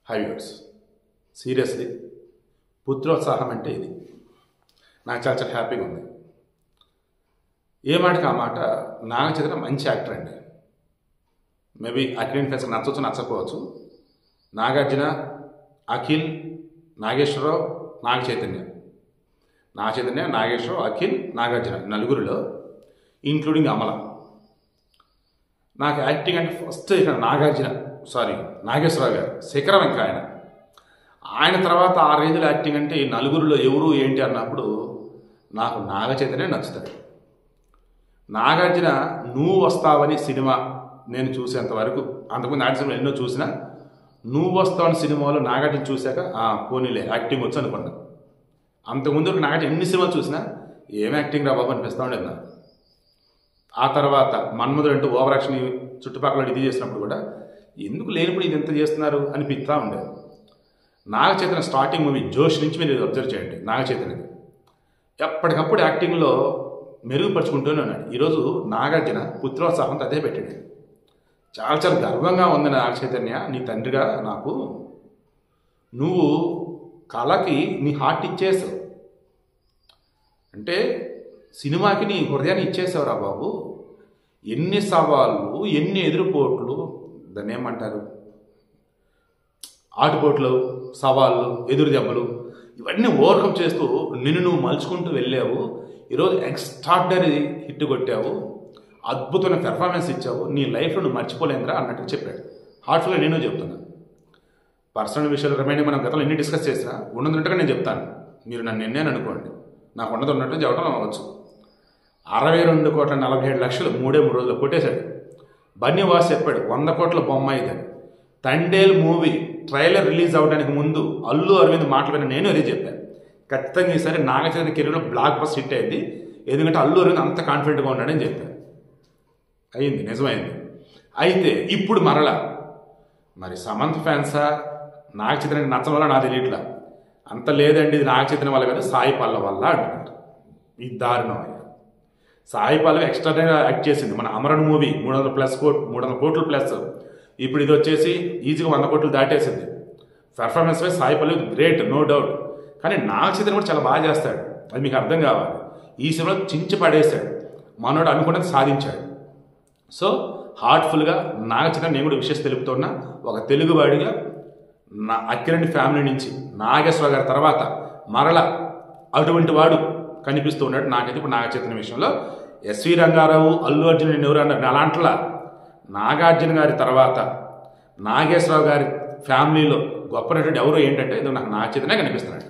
High viewers, seriously పుత్రోత్సాహం అంటే ఇది. నాకు చాలా చాలా హ్యాపీగా ఉంది. ఏ మాటకి ఆ మాట. నాగ చైతన్య మంచి యాక్టర్ అండి. మేబీ అఖిల్ ఫ్రెండ్స్కి నచ్చవచ్చు, నచ్చకపోవచ్చు. నాగార్జున, అఖిల్, నాగేశ్వరరావు, నాగ చైతన్య, నాగేశ్వరరావు, అఖిల్, నాగార్జున నలుగురిలో ఇంక్లూడింగ్ అమల. నాకు యాక్టింగ్ అంటే ఫస్ట్ ఇక్కడ నాగేశ్వరరావు గారు శిఖరం. ఇంకా ఆయన తర్వాత ఆ రేంజ్లో యాక్టింగ్ అంటే ఈ నలుగురిలో ఎవరు ఏంటి అన్నప్పుడు నాకు నాగ చైతన్య నచ్చుతాడు. నాగార్జున నువ్వు వస్తావని సినిమా నేను చూసేంత వరకు, అంతకుముందు నాటి సినిమాలు ఎన్నో చూసినా, నువ్వు వస్తావని సినిమాలో నాగార్జున చూశాక పోనీలే యాక్టింగ్ వచ్చు అనుకున్నా. అంతకుముందు నాగార్జున ఎన్ని సినిమాలు చూసినా ఏం యాక్టింగ్ రా బాబు అనిపిస్తూ ఉండేది నాకు. ఆ తర్వాత మన్మధుడు అంటూ ఓవర్ యాక్షన్ చుట్టుపక్కల ఇది చేసినప్పుడు కూడా ఎందుకు లేనిప్పుడు ఇది ఎంత చేస్తున్నారు అనిపిస్తూ ఉండేది. నాగ చైతన్య స్టార్టింగ్ మూవీ జోష్ నుంచి మీరు అబ్జర్వ్ చేయండి. నాగ చైతన్యది ఎప్పటికప్పుడు యాక్టింగ్లో మెరుగుపరుచుకుంటూనే ఉన్నాడు. ఈరోజు నాగార్జున పుత్రోత్సాహంతో అదే పెట్టాడు. చాలా చాలా గర్వంగా ఉంది నాగ చైతన్య, నీ తండ్రిగా నాకు నువ్వు కళకి నీ హార్ట్ ఇచ్చేసావు. అంటే సినిమాకి నీ హృదయాన్ని ఇచ్చేసావురా బాబు. ఎన్ని సవాళ్ళు, ఎన్ని ఎదురుపోట్లు, దాన్ని ఏమంటారు, ఆటుపోట్లు, సవాళ్ళు, ఎదురు దెబ్బలు, ఇవన్నీ ఓవర్కమ్ చేస్తూ నిన్ను నువ్వు మలుచుకుంటూ వెళ్ళావు. ఈరోజు ఎక్స్ట్రాడినరీ హిట్ కొట్టావు, అద్భుతమైన పెర్ఫార్మెన్స్ ఇచ్చావు, నీ లైఫ్లో నువ్వు మర్చిపోలేదురా అన్నట్టు చెప్పాడు. హార్ట్ఫుల్గా నేను చెప్తున్నాను. పర్సనల్ విషయాలు రిమైండింగ్ మనం గతంలో ఎన్ని డిస్కస్ చేసినా ఉన్నట్టుగా నేను చెప్తాను. మీరు నన్ను ఎన్నేని అనుకోండి, నాకు ఉన్నట్టు చెప్పడం అవ్వచ్చు. 62,47,00,000 3 రోజుల్లో కొట్టేశాడు. బన్నీవాస్ చెప్పాడు 100 కోట్ల బొమ్మ ఇదని. తండేల్ మూవీ ట్రైలర్ రిలీజ్ అవడానికి ముందు అల్లు అరవింద్ మాట్లాడిన నేను అదే చెప్పాను. ఖచ్చితంగా ఈసారి నాగ చైతన్య కెరీర్లో బ్లాక్ బస్టర్ హిట్ అయింది, ఎందుకంటే అల్లు అరవింద్ అంత కాన్ఫిడెంట్గా ఉన్నాడని చెప్పాను. అయింది, నిజమైంది. అయితే ఇప్పుడు మరలా మరి సమంత ఫ్యాన్సా నాగ చైతన్యకి నచ్చడం వల్ల నాకు తెలియట్లా. అంత లేదండి, ఇది నాగ చైతన్య వల్ల కాదు, సాయి పల్లవి వల్ల అంటున్నారు. ఈ దారుణం. సాయి పల్లవి ఎక్స్ట్రాగా యాక్ట్ చేసింది. మన అమరన్ మూవీ 300 కోట్లు ప్లస్. ఇప్పుడు ఇది వచ్చేసి ఈజీగా 100 కోట్లు దాటేసింది. పెర్ఫార్మెన్స్ వై Sai Pallavi great, no doubt. కానీ నాగ చైతన్య కూడా చాలా బాగా చేస్తాడు, అది మీకు అర్థం కావాలి. ఈ సినిమాలో చించి పడేశాడు, మనోడు అనుకున్నది సాధించాడు. సో హార్ట్ఫుల్గా నాగ చైతన్య నేను కూడా విషయం తెలుపుతున్నా. ఒక తెలుగువాడిగా నా అక్కిరెడ్డి ఫ్యామిలీ నుంచి నాగేశ్వర గారి తర్వాత మరలా అటువంటి వాడు కనిపిస్తూ ఉన్నాడు నాకైతే. ఇప్పుడు నాగ చైతన్య విషయంలో ఎస్వి రంగారావు, అల్లు అర్జున్ ఎవరు అన్నారు అలాంట్లా నాగార్జున గారి తర్వాత నాగేశ్వరరావు గారి ఫ్యామిలీలో గొప్ప నటుడు ఎవరు ఏంటంటే ఇది నాకు నాగ చైతన్య కనిపిస్తున్నాడు.